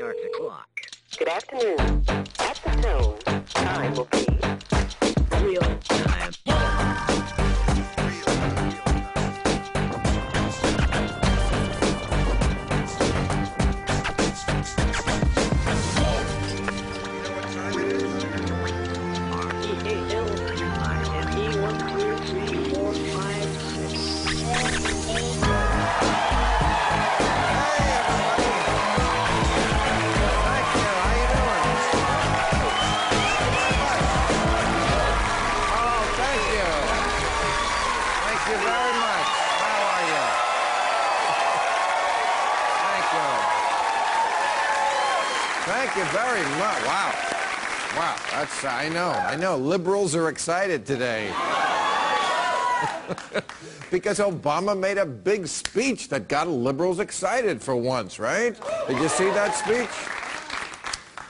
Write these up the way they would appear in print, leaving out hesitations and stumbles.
start the clock. Good afternoon. At the tone, time will be Real time. R-E-A-L-I-M-E 1, 2, 3, 4, 5, 6, 7, 8. Thank you very much. How are you? Thank you. Thank you very much. Wow. Wow, that's, I know. Liberals are excited today. Because Obama made a big speech that got liberals excited for once, right? Did you see that speech?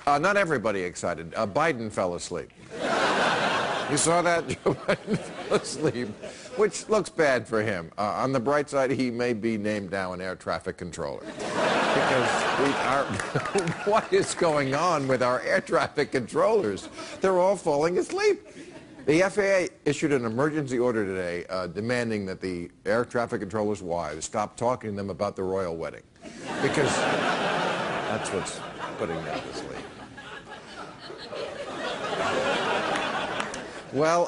Not everybody excited. Biden fell asleep. You saw that? Joe Biden fell asleep, which looks bad for him. On the bright side, he may be named now an air traffic controller. Because what is going on with our air traffic controllers? They're all falling asleep. The FAA issued an emergency order today demanding that the air traffic controllers' wives stop talking to them about the royal wedding. Because that's what's putting them to sleep. Well,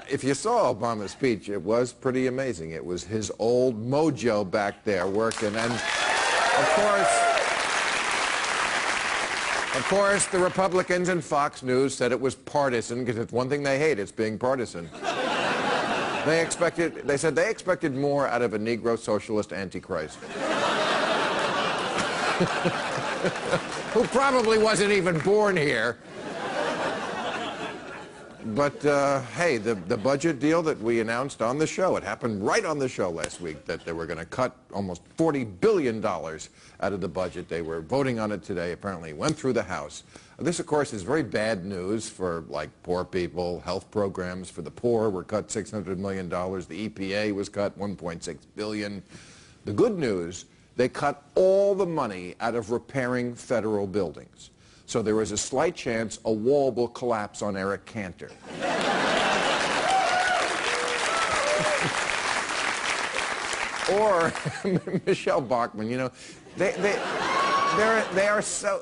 if you saw Obama's speech, it was pretty amazing. It was his old mojo back there working. And, of course, the Republicans and Fox News said it was partisan, because it's one thing they hate, it's being partisan. They said they expected more out of a Negro socialist antichrist. Who probably wasn't even born here. But, hey, the budget deal that we announced on the show, it happened right on the show last week, that they were going to cut almost $40 billion out of the budget. They were voting on it today. Apparently it went through the House. This, of course, is very bad news for, like, poor people. Health programs for the poor were cut $600 million. The EPA was cut $1.6 billion. The good news, they cut all the money out of repairing federal buildings. So there is a slight chance a wall will collapse on Eric Cantor. Or Michelle Bachmann, you know, the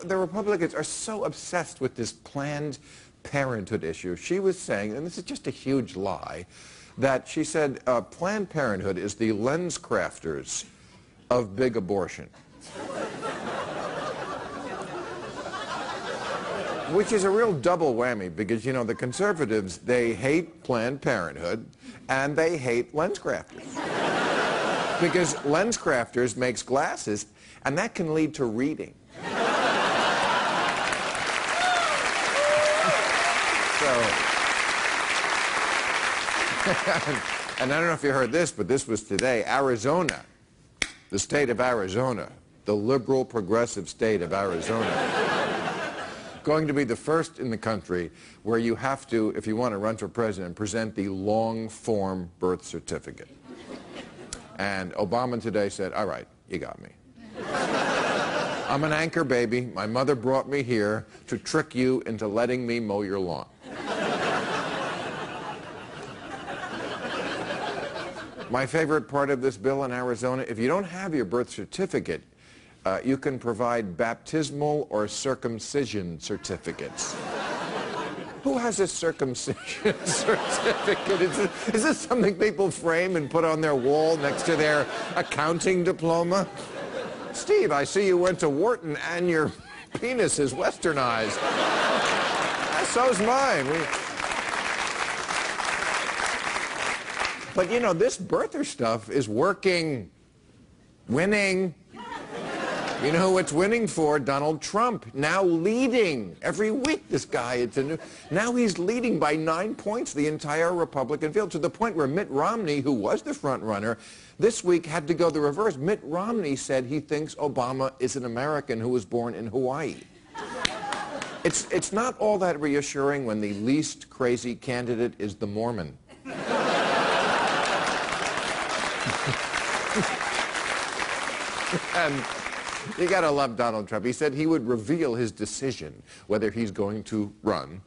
Republicans are so obsessed with this Planned Parenthood issue. She was saying, and this is just a huge lie, that she said Planned Parenthood is the LensCrafters of big abortion. Which is a real double whammy, because, you know, the conservatives, they hate Planned Parenthood and they hate LensCrafters. Because LensCrafters makes glasses, and that can lead to reading. And I don't know if you heard this, but this was today. Arizona, the state of Arizona, the liberal progressive state of Arizona, going to be the first in the country where you have to, if you want to run for president, present the long-form birth certificate. And Obama today said, all right, you got me. I'm an anchor baby. My mother brought me here to trick you into letting me mow your lawn. My favorite part of this bill in Arizona, if you don't have your birth certificate, you can provide baptismal or circumcision certificates. Who has a circumcision certificate? Is this something people frame and put on their wall next to their accounting diploma? Steve, I see you went to Wharton and your penis is westernized. So's mine. But, you know, this birther stuff is working. Winning. You know who it's winning for? Donald Trump, now leading. Every week, this guy, now he's leading by 9 points the entire Republican field, to the point where Mitt Romney, who was the front runner, this week had to go the reverse. Mitt Romney said he thinks Obama is an American who was born in Hawaii. It's not all that reassuring when the least crazy candidate is the Mormon. You gotta love Donald Trump. He said he would reveal his decision whether he's going to run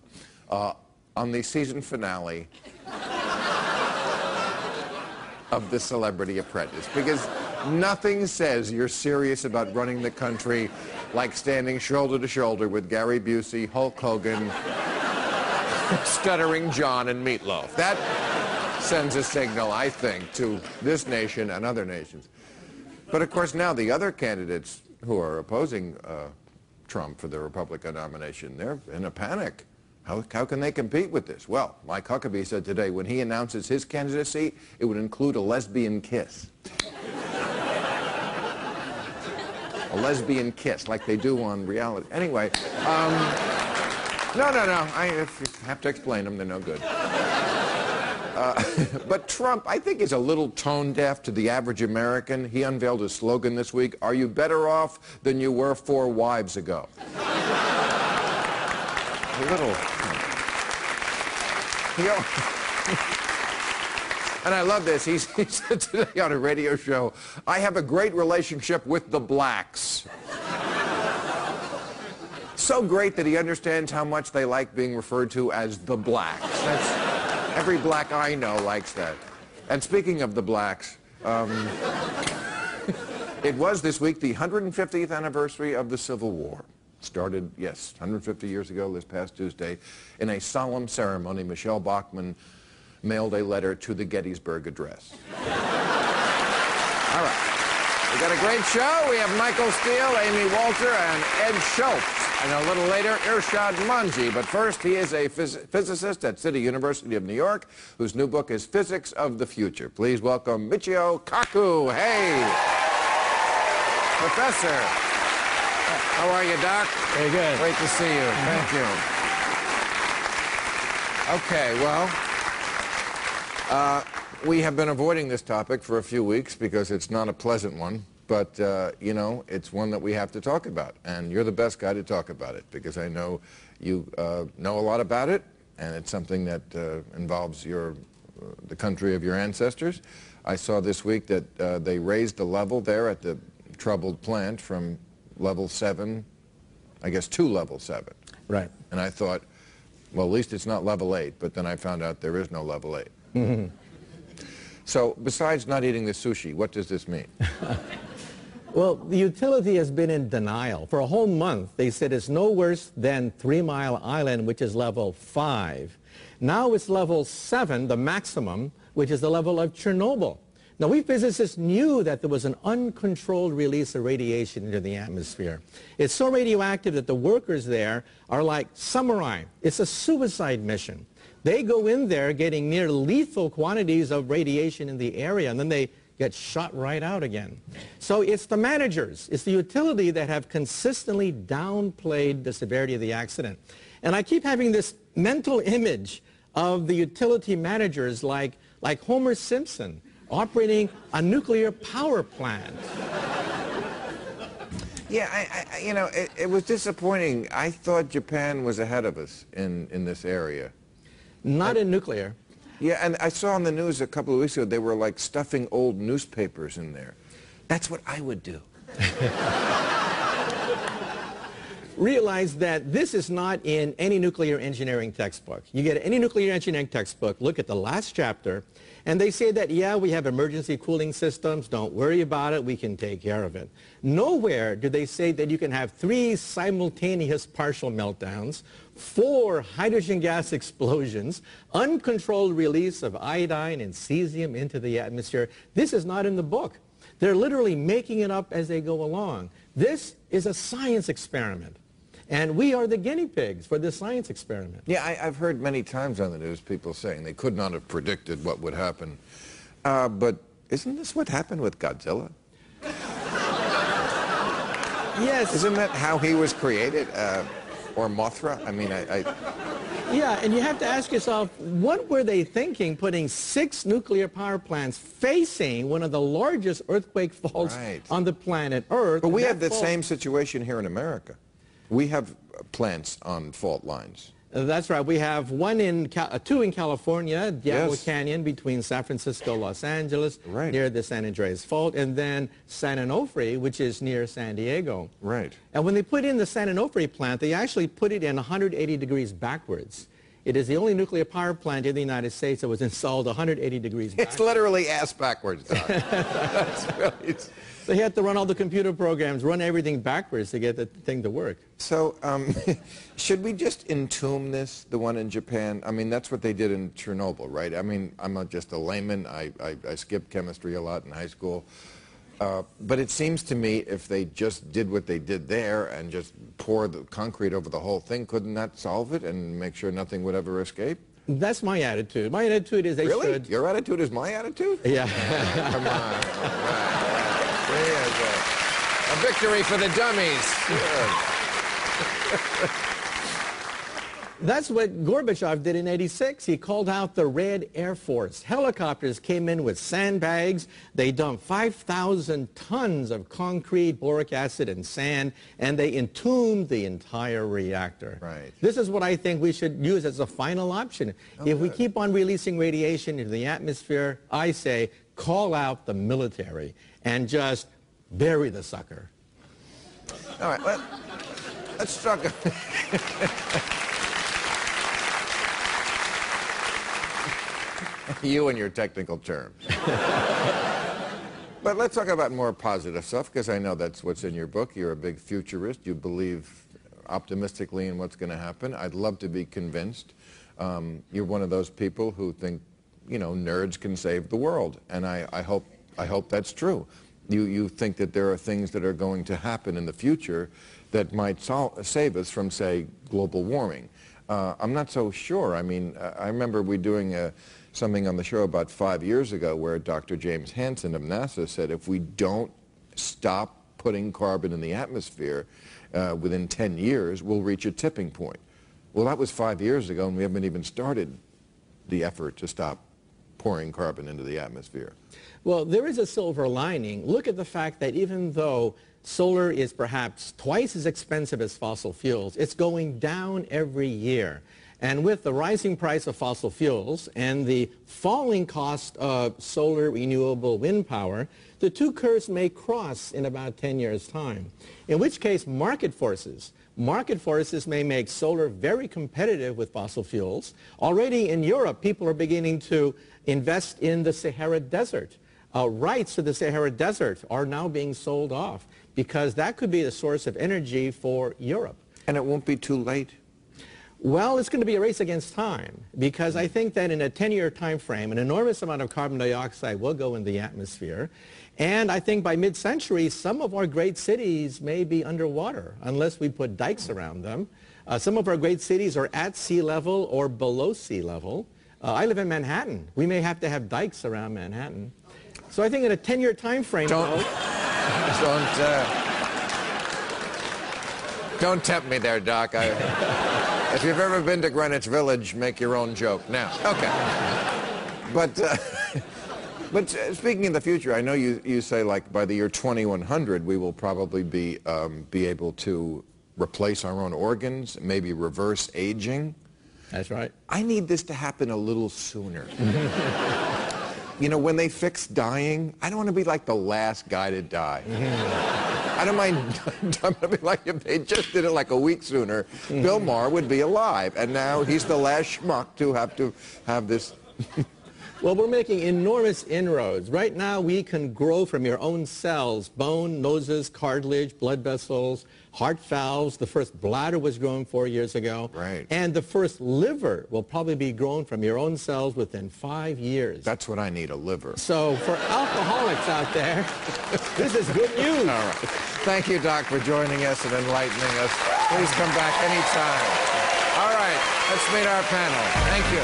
on the season finale of The Celebrity Apprentice, because nothing says you're serious about running the country like standing shoulder to shoulder with Gary Busey, Hulk Hogan, Stuttering John, and Meatloaf. That sends a signal, I think, to this nation and other nations. But of course now the other candidates who are opposing Trump for the Republican nomination, they're in a panic. How can they compete with this? Well, Mike Huckabee said today when he announces his candidacy, it would include a lesbian kiss. A lesbian kiss, like they do on reality. Anyway, no. I have to explain them. They're no good. But Trump, I think, is a little tone deaf to the average American. He unveiled his slogan this week, "Are you better off than you were 4 wives ago?" A little. And I love this. He said today on a radio show, "I have a great relationship with the blacks." So great that he understands how much they like being referred to as the blacks. Every black I know likes that. And speaking of the blacks, it was this week the 150th anniversary of the Civil War. Started, yes, 150 years ago, this past Tuesday. In a solemn ceremony, Michelle Bachmann mailed a letter to the Gettysburg Address. All right. We got a great show. We have Michael Steele, Amy Walter, and Ed Schultz. And a little later, Irshad Manji. But first, he is a physicist at City University of New York, whose new book is Physics of the Future. Please welcome Michio Kaku. Hey, Professor. How are you, Doc? Very good. Great to see you. Thank you. Okay, well, we have been avoiding this topic for a few weeks because it's not a pleasant one. But, you know, it's one that we have to talk about. And you're the best guy to talk about it because I know you know a lot about it, and it's something that involves the country of your ancestors. I saw this week that they raised the level there at the troubled plant from level 7, I guess, to level 7. Right. And I thought, well, at least it's not level 8, but then I found out there is no level 8. Mm-hmm. So besides not eating the sushi, what does this mean? Well, the utility has been in denial. For a whole month, they said it's no worse than 3 Mile Island, which is level 5. Now it's level 7, the maximum, which is the level of Chernobyl. Now, we physicists knew that there was an uncontrolled release of radiation into the atmosphere. It's so radioactive that the workers there are like samurai. It's a suicide mission. They go in there getting near lethal quantities of radiation in the area, and then they get shot right out again. So it's the managers, it's the utility that have consistently downplayed the severity of the accident. And I keep having this mental image of the utility managers like Homer Simpson operating a nuclear power plant. Yeah, you know, it was disappointing. I thought Japan was ahead of us in this area. Not in nuclear. Yeah, and I saw on the news a couple of weeks ago they were like stuffing old newspapers in there. That's what I would do. Realize that this is not in any nuclear engineering textbook. You get any nuclear engineering textbook, look at the last chapter, and they say that, yeah, we have emergency cooling systems, don't worry about it, we can take care of it. Nowhere do they say that you can have 3 simultaneous partial meltdowns, 4 hydrogen gas explosions, uncontrolled release of iodine and cesium into the atmosphere. This is not in the book. They're literally making it up as they go along. This is a science experiment. And we are the guinea pigs for this science experiment. Yeah, I've heard many times on the news people saying they could not have predicted what would happen. But isn't this what happened with Godzilla? Yes. Isn't that how he was created? Or Mothra? I mean, Yeah, and you have to ask yourself, what were they thinking putting 6 nuclear power plants facing one of the largest earthquake faults on the planet Earth? But we have the same situation here in America. We have plants on fault lines. That's right. We have two in California, Diablo Yes. Canyon between San Francisco, Los Angeles, Right. near the San Andreas Fault, and then San Onofre, which is near San Diego. Right. And when they put in the San Onofre plant, they actually put it in 180 degrees backwards. It is the only nuclear power plant in the United States that was installed 180 degrees backwards. It's literally ass backwards, Doc. That's really... They had to run all the computer programs, run everything backwards to get the thing to work. So, should we just entomb this, the one in Japan? I mean, that's what they did in Chernobyl, right? I mean, I'm not just a layman. I skipped chemistry a lot in high school. But it seems to me if they just did what they did there and just pour the concrete over the whole thing, couldn't that solve it and make sure nothing would ever escape? That's my attitude. My attitude is they Really? should... Your attitude is my attitude? Yeah. Come on. All right. There's a victory for the dummies. Good. That's what Gorbachev did in '86. He called out the Red Air Force. Helicopters came in with sandbags. They dumped 5,000 tons of concrete, boric acid, and sand, and they entombed the entire reactor. Right. This is what I think we should use as a final option. If we keep on releasing radiation into the atmosphere, I say call out the military and just bury the sucker. All right, let's talk. You and your technical terms. But let's talk about more positive stuff, because I know that's what's in your book. You're a big futurist. You believe optimistically in what's going to happen. I'd love to be convinced. You're one of those people who think, you know, nerds can save the world, and I hope that's true. You think that there are things that are going to happen in the future that might save us from, say, global warming. I'm not so sure. I mean, I remember we doing something on the show about 5 years ago where Dr. James Hansen of NASA said if we don't stop putting carbon in the atmosphere within 10 years, we'll reach a tipping point. Well, that was 5 years ago, and we haven't even started the effort to stop pouring carbon into the atmosphere. Well, there is a silver lining. Look at the fact that even though solar is perhaps twice as expensive as fossil fuels, it's going down every year. And with the rising price of fossil fuels and the falling cost of solar renewable wind power, the two curves may cross in about 10 years' time, in which case market forces may make solar very competitive with fossil fuels. Already in Europe, people are beginning to invest in the Sahara Desert. Rights to the Sahara Desert are now being sold off because that could be the source of energy for Europe. And it won't be too late? Well, it's going to be a race against time because I think that in a 10-year time frame, an enormous amount of carbon dioxide will go in the atmosphere. And I think by mid-century, some of our great cities may be underwater unless we put dikes around them. Some of our great cities are at sea level or below sea level. I live in Manhattan. We may have to have dikes around Manhattan. So I think in a 10-year time frame... Don't tempt me there, Doc. If you've ever been to Greenwich Village, make your own joke now. Okay. But speaking of the future, I know you say, like, by the year 2100, we will probably be able to replace our own organs, maybe reverse aging. That's right. I need this to happen a little sooner. You know, when they fix dying, I don't want to be like the last guy to die. I don't mind. I'm going to be like if they just did it like a week sooner, Bill Maher would be alive, and now he's the last schmuck to have this. Well, we're making enormous inroads. Right now, we can grow from your own cells, bone, noses, cartilage, blood vessels, heart valves. The first bladder was grown 4 years ago. Right. And the first liver will probably be grown from your own cells within 5 years. That's what I need, a liver. So for alcoholics out there, this is good news. All right. Thank you, Doc, for joining us and enlightening us. Please come back anytime. All right, let's meet our panel. Thank you.